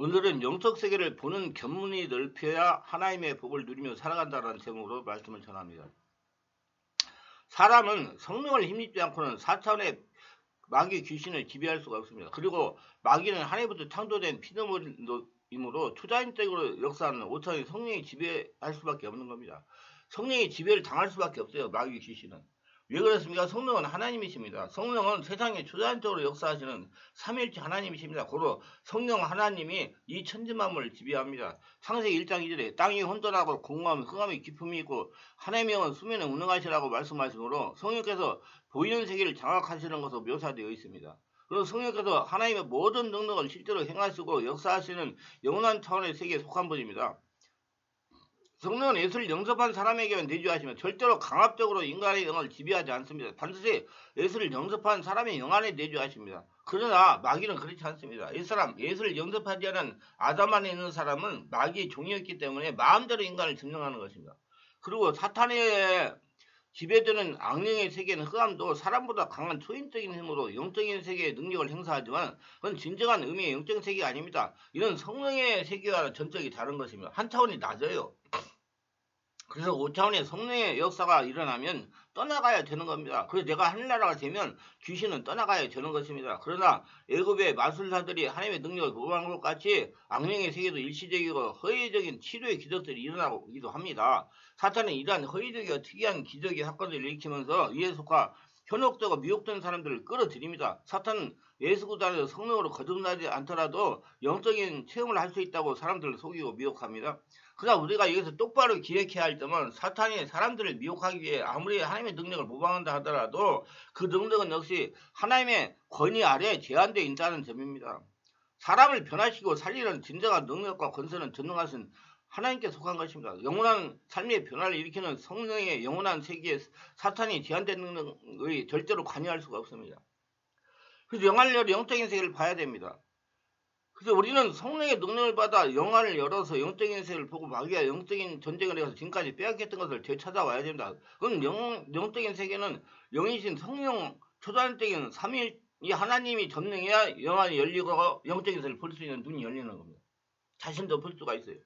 오늘은 영적 세계를 보는 견문이 넓혀야 하나님의 복을 누리며 살아간다는 제목으로 말씀을 전합니다. 사람은 성령을 힘입지 않고는 사탄의 마귀 귀신을 지배할 수가 없습니다. 그리고 마귀는 하나님부터 창조된 피조물이므로 초자연적으로 역사하는 오천의 성령이 지배할 수밖에 없는 겁니다. 성령이 지배를 당할 수밖에 없어요. 마귀 귀신은. 왜 그렇습니까? 성령은 하나님이십니다. 성령은 세상에 초자연적으로 역사하시는 삼위일체 하나님이십니다. 고로 성령 하나님이 이 천지만물을 지배합니다. 창세기 1장 2절에 땅이 혼돈하고 공허함, 흑암의 깊음이 있고 하나님의 영은 수면에 운행하시라고 말씀하시므로 성령께서 보이는 세계를 장악하시는 것으로 묘사되어 있습니다. 그리고 성령께서 하나님의 모든 능력을 실제로 행하시고 역사하시는 영원한 차원의 세계에 속한 분입니다. 성령은 예수를 영접한 사람에게만 내주하시며 절대로 강압적으로 인간의 영을 지배하지 않습니다. 반드시 예수를 영접한 사람의 영 안에 내주하십니다. 그러나 마귀는 그렇지 않습니다. 예수를 영접하지 않은 아담 안에 있는 사람은 마귀의 종이었기 때문에 마음대로 인간을 점령하는 것입니다. 그리고 사탄의 지배되는 악령의 세계는 흑암도 사람보다 강한 초인적인 힘으로 영적인 세계의 능력을 행사하지만 그건 진정한 의미의 영적인 세계가 아닙니다. 이런 성령의 세계와 전적이 다른 것입니다. 한 차원이 낮아요. 그래서 5차원의 성령의 역사가 일어나면 떠나가야 되는 겁니다. 그래서 내가 하늘나라가 되면 귀신은 떠나가야 되는 것입니다. 그러나 애굽의 마술사들이 하나님의 능력을 보호한 것 같이 악령의 세계도 일시적이고 허위적인 치료의 기적들이 일어나기도 합니다. 사탄은 이러한 허위적이고 특이한 기적의 사건들을 일으키면서 이에 속하 현혹되고 미혹된 사람들을 끌어들입니다. 사탄은 예수 그리스도 안에서 성령으로 거듭나지 않더라도 영적인 체험을 할 수 있다고 사람들을 속이고 미혹합니다. 그러나 우리가 여기서 똑바로 기억해야 할 점은 사탄이 사람들을 미혹하기 위해 아무리 하나님의 능력을 모방한다 하더라도 그 능력은 역시 하나님의 권위 아래 제한되어 있다는 점입니다. 사람을 변화시키고 살리는 진정한 능력과 권세는 전능하신 하나님께 속한 것입니다. 영원한 삶의 변화를 일으키는 성령의 영원한 세계에 사탄이 제한된 능력이 절대로 관여할 수가 없습니다. 그래서 영안을 열어 영적인 세계를 봐야 됩니다. 그래서 우리는 성령의 능력을 받아 영안을 열어서 영적인 세계를 보고 마귀와 영적인 전쟁을 해서 지금까지 빼앗겼던 것을 되찾아와야 됩니다. 그럼 영적인 세계는 영이신 성령 초자연적인 삼위 하나님이 점령해야 영안이 열리고 영적인 세계를 볼 수 있는 눈이 열리는 겁니다. 자신도 볼 수가 있어요.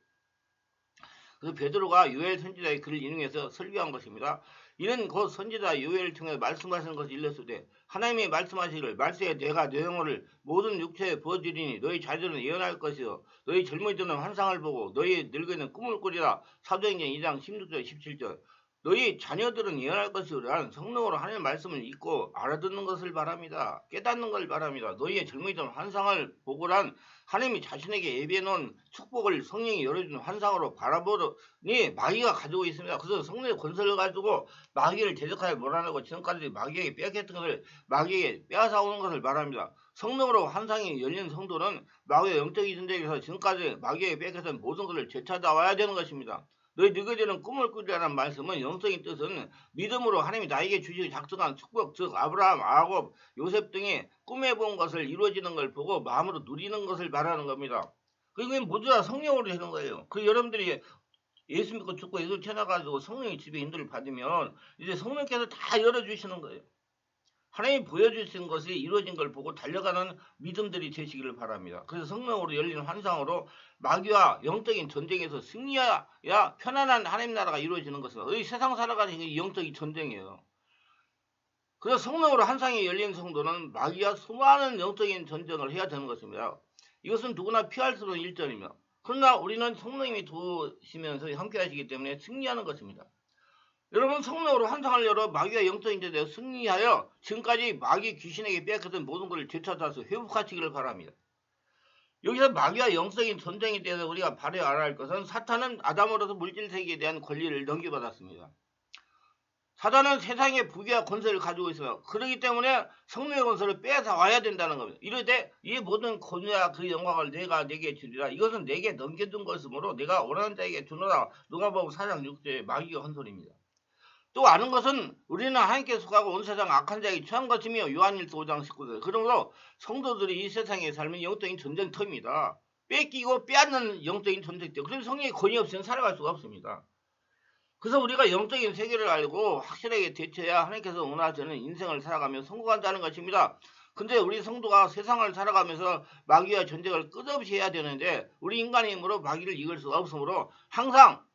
그래서 베드로가 요엘 선지자의 글을 인용해서 설교한 것입니다. 이는 곧 선지자 요엘을 통해 말씀하시는 것을 일렀으되 하나님이 말씀하시기를 말세에 내가 내 영혼을 모든 육체에 부어주리니 너희 자녀들은 예언할 것이요 너희 젊은이들은 환상을 보고 너희 늙은이는 꿈을 꾸리라. 사도행전 2장 16절 17절 너희 자녀들은 예언할 것이라는 성령으로 하나님의 말씀을 읽고 알아듣는 것을 바랍니다. 깨닫는 걸 바랍니다. 너희의 젊은이들은 환상을 보고란 하나님이 자신에게 예비해놓은 축복을 성령이 열어주는 환상으로 바라보니 마귀가 가지고 있습니다. 그래서 성령의 권세를 가지고 마귀를 대적하여 몰아내고 지금까지 마귀에게 빼앗겼던 것을 마귀에게 빼앗아오는 것을 말합니다. 성령으로 환상이 열린 성도는 마귀의 영적인 전쟁에서 지금까지 마귀에게 빼앗겼던 모든 것을 되찾아와야 되는 것입니다. 너희 너희들은 꿈을 꾸리라는 말씀은 영적인 뜻은 믿음으로 하나님이 나에게 주시기 작정한 축복, 즉 아브라함, 아곱, 요셉 등이 꿈에 본 것을 이루어지는 걸 보고 마음으로 누리는 것을 말하는 겁니다. 그게 모두 다 성령으로 되는 거예요. 그 여러분들이 예수 믿고 죽고 예수 태어나가지고 성령의 지배 인도를 받으면 이제 성령께서 다 열어주시는 거예요. 하나님이 보여주신 것이 이루어진 걸 보고 달려가는 믿음들이 되시기를 바랍니다. 그래서 성령으로 열리는 환상으로 마귀와 영적인 전쟁에서 승리해야 편안한 하나님 나라가 이루어지는 것은 이 세상 살아가는 게 영적인 전쟁이에요. 그래서 성령으로 환상이 열린 성도는 마귀와 수많은 영적인 전쟁을 해야 되는 것입니다. 이것은 누구나 피할 수 없는 일전이며 그러나 우리는 성령님이 도우시면서 함께 하시기 때문에 승리하는 것입니다. 여러분 성령으로 환상을 열어 마귀와 영적인 전쟁에 승리하여 지금까지 마귀 귀신에게 빼앗겼던 모든 것을 되찾아서 회복하시기를 바랍니다. 여기서 마귀와 영적인 전쟁에 대해서 우리가 바로 알아야 할 것은 사탄은 아담으로서 물질세계에 대한 권리를 넘겨받았습니다. 사탄은 세상의 부귀와 권세를 가지고 있어요. 그렇기 때문에 성령의 권세를 빼앗아 와야 된다는 겁니다. 이르되 이 모든 권위와 그 영광을 내가 내게 주리라. 이것은 내게 넘겨둔 것이므로 내가 원하는 자에게 주노라. 누가복음 4장 6절에 마귀가 한 소리입니다. 또 아는 것은 우리는 하나님께 속하고 온 세상 악한 자에게 처한 것이며 요한일서 5장 19절 그러므로 성도들이 이 세상에 살면 영적인 전쟁터입니다. 뺏기고 빼앗는 영적인 전쟁터. 그래서 성령의 권위 없이는 살아갈 수가 없습니다. 그래서 우리가 영적인 세계를 알고 확실하게 대처해야 하나님께서 원하시는 인생을 살아가며 성공한다는 것입니다. 근데 우리 성도가 세상을 살아가면서 마귀와 전쟁을 끝없이 해야 되는데 우리 인간의 힘으로 마귀를 이길 수가 없으므로 항상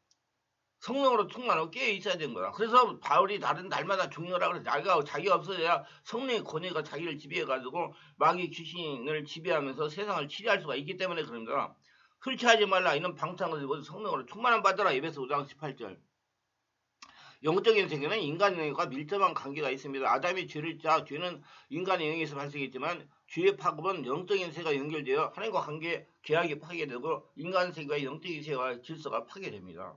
성령으로 충만하고 깨어 있어야 되는 거야. 그래서 바울이 다른 날마다 중요하라 그래서 자기가 없어져야 성령의 권위가 자기를 지배해가지고 마귀 귀신을 지배하면서 세상을 치리할 수가 있기 때문에 그럽니다. 훌치하지 말라 이는 방탕한 것이 성령으로 충만함 받으라. 에베소 5장 18절. 영적인 세계는 인간의 영과 밀접한 관계가 있습니다. 아담이 죄를 짜 죄는 인간의 영에서 발생했지만 죄의 파급은 영적인 세계가 연결되어 하나님과 관계 계약이 파괴되고 인간 세계와 영적인 세계와 질서가 파괴됩니다.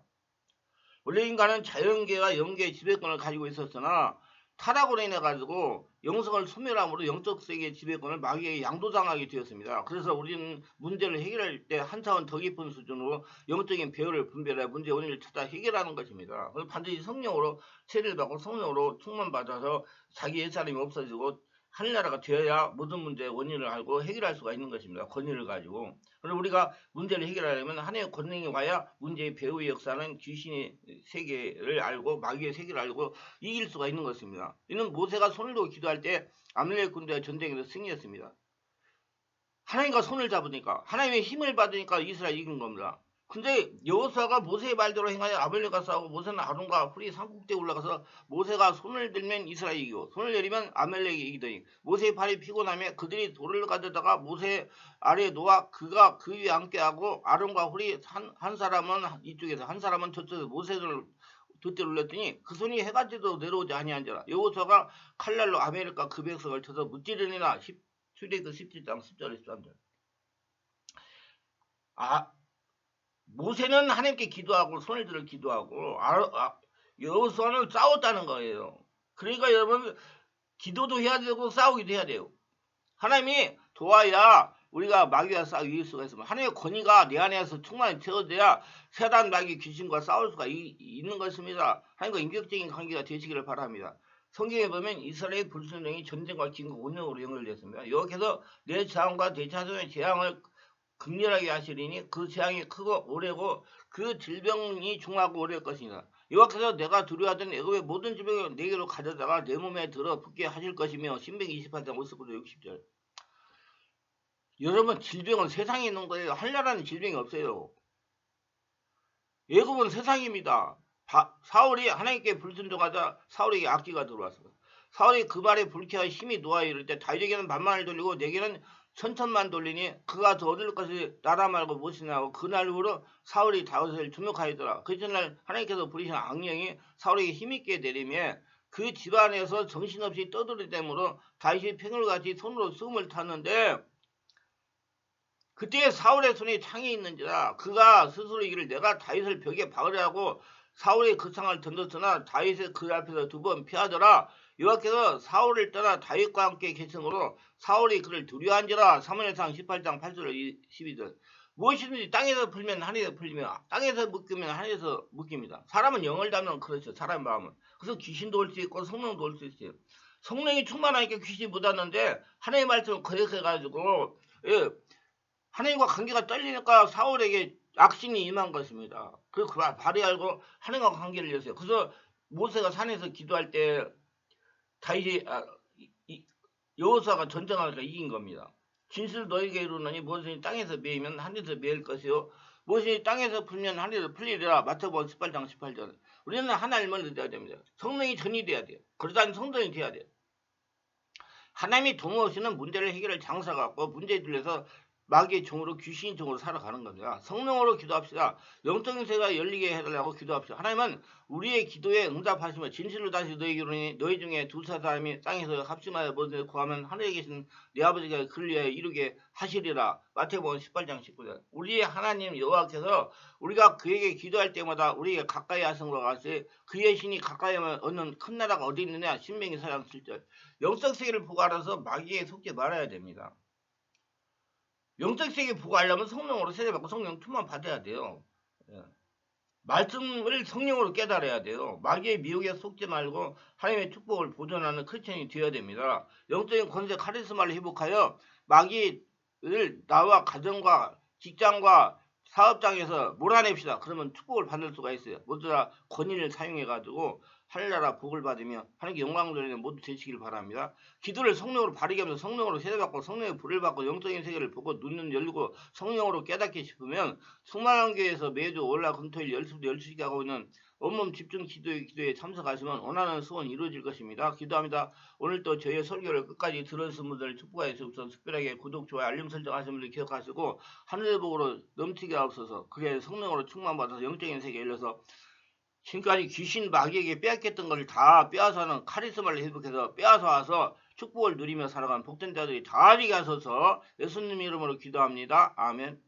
원래 인간은 자연계와 영계의 지배권을 가지고 있었으나 타락으로 인해 가지고 영성을 소멸함으로 영적 세계의 지배권을 마귀에게 양도당하게 되었습니다. 그래서 우리는 문제를 해결할 때 한 차원 더 깊은 수준으로 영적인 배열을 분별해 문제 원인을 찾아 해결하는 것입니다. 그래서 반드시 성령으로 세례를 받고 성령으로 충만받아서 자기 옛사람이 없어지고 하늘나라가 되어야 모든 문제의 원인을 알고 해결할 수가 있는 것입니다. 권위를 가지고. 그래서 우리가 문제를 해결하려면 하나님의 권능이 와야 문제의 배후의 역사는 귀신의 세계를 알고 마귀의 세계를 알고 이길 수가 있는 것입니다. 이는 모세가 손을 들고 기도할 때 아말렉 군대와 전쟁에서 승리했습니다. 하나님과 손을 잡으니까 하나님의 힘을 받으니까 이스라엘이 이긴 겁니다. 근데 여호수아가 모세의 말대로 행하여 아말렉과 싸우고 모세는 아론과 훌이 산꼭대에 올라가서 모세가 손을 들면 이스라엘이 이기고 손을 내리면 아말렉이 이기더니 모세의 발이 피곤하며 그들이 돌을 가져다가 모세 아래에 놓아 그가 그 위에 앉게 하고 아론과 훌이 한 사람은 이쪽에서 한 사람은 저쪽에서 모세를 돛대를 올렸더니 그 손이 해가 지도 내려오지 아니한지라. 여호수아가 칼날로 아말렉과 그 백성을 쳐서 무찌르니라. 출애굽 17장 10절 13절. 모세는 하나님께 기도하고 손을 들어 기도하고 여호수아는 싸웠다는 거예요. 그러니까 여러분 기도도 해야 되고 싸우기도 해야 돼요. 하나님이 도와야 우리가 마귀와 싸워 이길 수가 있습니다. 하나님의 권위가 내 안에서 충만히 채워져야 세단 마귀 귀신과 싸울 수가 있는 것입니다. 하나님과 인격적인 관계가 되시기를 바랍니다. 성경에 보면 이스라엘 불순종이 전쟁과 긴급 원령으로 연결됐습니다. 여기서 내 재앙과 내 자손의 재앙을 극렬하게 하시리니 그 재앙이 크고 오래고 그 질병이 중하고 오래일 것이니라. 여호와께서 내가 두려워하던 애굽의 모든 질병을 내게로 가져다가 내 몸에 들어 붙게 하실 것이며 신명기 28장 59절 60절. 여러분 질병은 세상에 있는 거예요. 하늘나라는 질병이 없어요. 애굽은 세상입니다. 사울이 하나님께 불순종하자 사울에게 악기가 들어왔어요. 사울이 그 말에 불쾌하여 힘이 놓아 이를 때 다윗에게는 반만을 돌리고 내게는 천천만 돌리니 그가 더 얻을 것이 나라 말고 무엇이냐 하고 그날 후로 사울이 다윗을 주목하였더라. 그 전날 하나님께서 부리신 악령이 사울에게 힘있게 내리며 그 집안에서 정신없이 떠들이됨으로 다윗이 팽을같이 손으로 숨을 탔는데 그때 사울의 손에 창이 있는지라 그가 스스로 이기를 내가 다윗을 벽에 박으려 하고 사울의 그 창을 던졌으나 다윗의 그 앞에서 2번 피하더라. 여호와께서 사울을 떠나 다윗과 함께 계심으로 사울이 그를 두려워한지라. 사무엘상 18장 8절 12절. 무엇이든지 땅에서 풀면 하늘에서 풀리며 땅에서 묶이면 하늘에서 묶입니다. 사람은 영을 닮는 그렇죠. 사람의 마음은. 그래서 귀신도 올 수 있고 성령도 올 수 있어요. 성령이 충만하니까 귀신이 못 왔는데 하나님의 말씀을 거역해가지고 하나님과 관계가 떨리니까 사울에게 악신이 임한 것입니다. 그 발이 알고 하나님과 관계를 이었어요. 그래서 모세가 산에서 기도할 때 다윗이 여호수아가 전쟁하니까 이긴 겁니다. 진실 너에게 이루노니 무엇이 땅에서 매이면 하늘에서 매일 것이요 무엇이 땅에서 풀면 하늘에서 풀리리라. 마태복음 18장 18절. 우리는 하나님을 의지해야 됩니다. 성령이 전이 돼야 돼요. 그러다니 성도이 돼야 돼요. 하나님이 도모하시는 문제를 해결할 장사가 없고 문제에 들려서 마귀의 종으로 귀신의 종으로 살아가는 겁니다. 성령으로 기도합시다. 영적인 세계가 열리게 해달라고 기도합시다. 하나님은 우리의 기도에 응답하시며 진실로 다시 너희 기도니 너희 중에 두세 사람이 땅에서 합심하여 무엇을 구하면 하늘에 계신 내 아버지가 그를 위하여 이루게 하시리라. 마태복음 18장 19절. 우리의 하나님 여호와께서 우리가 그에게 기도할 때마다 우리에게 가까이 하신 것 같이 그의 신이 가까이 하면 얻는 큰 나라가 어디 있느냐. 신명기 4장 7절. 영적 세계를 보고 알아서 마귀에 속지 말아야 됩니다. 영적 세계 보고 알려면 성령으로 세례받고 성령 충만 받아야 돼요. 말씀을 성령으로 깨달아야 돼요. 마귀의 미혹에 속지 말고 하나님의 축복을 보존하는 크리스천이 되어야 됩니다. 영적인 권세 카리스마를 회복하여 마귀를 나와 가정과 직장과 사업장에서 몰아냅시다. 그러면 축복을 받을 수가 있어요. 모두 다 권위를 사용해가지고 하늘나라 복을 받으며 하나님께 영광을 돌리는 모두 되시길 바랍니다. 기도를 성령으로 바르게 하면서 성령으로 세례받고 성령의 불을 받고 영적인 세계를 보고 눈은 열리고 성령으로 깨닫게 싶으면 충만한 교회에서 매주 월화 금토일 10시부터 12시까지 하고 있는 온몸 집중 기도에 참석하시면 원하는 소원이 이루어질 것입니다. 기도합니다. 오늘도 저희의 설교를 끝까지 들으신 분들 축복하여 주옵소서. 특별하게 구독, 좋아요, 알림 설정하신 분들 기억하시고 하늘의 복으로 넘치게 하옵소서. 그게 성령으로 충만받아서 영적인 세계에 열려서 지금까지 귀신 마귀에게 빼앗겼던 것을 다 빼앗아는 카리스마를 회복해서 빼앗아 와서 축복을 누리며 살아간 복된 자들이 다 되게 하소서. 예수님 이름으로 기도합니다. 아멘.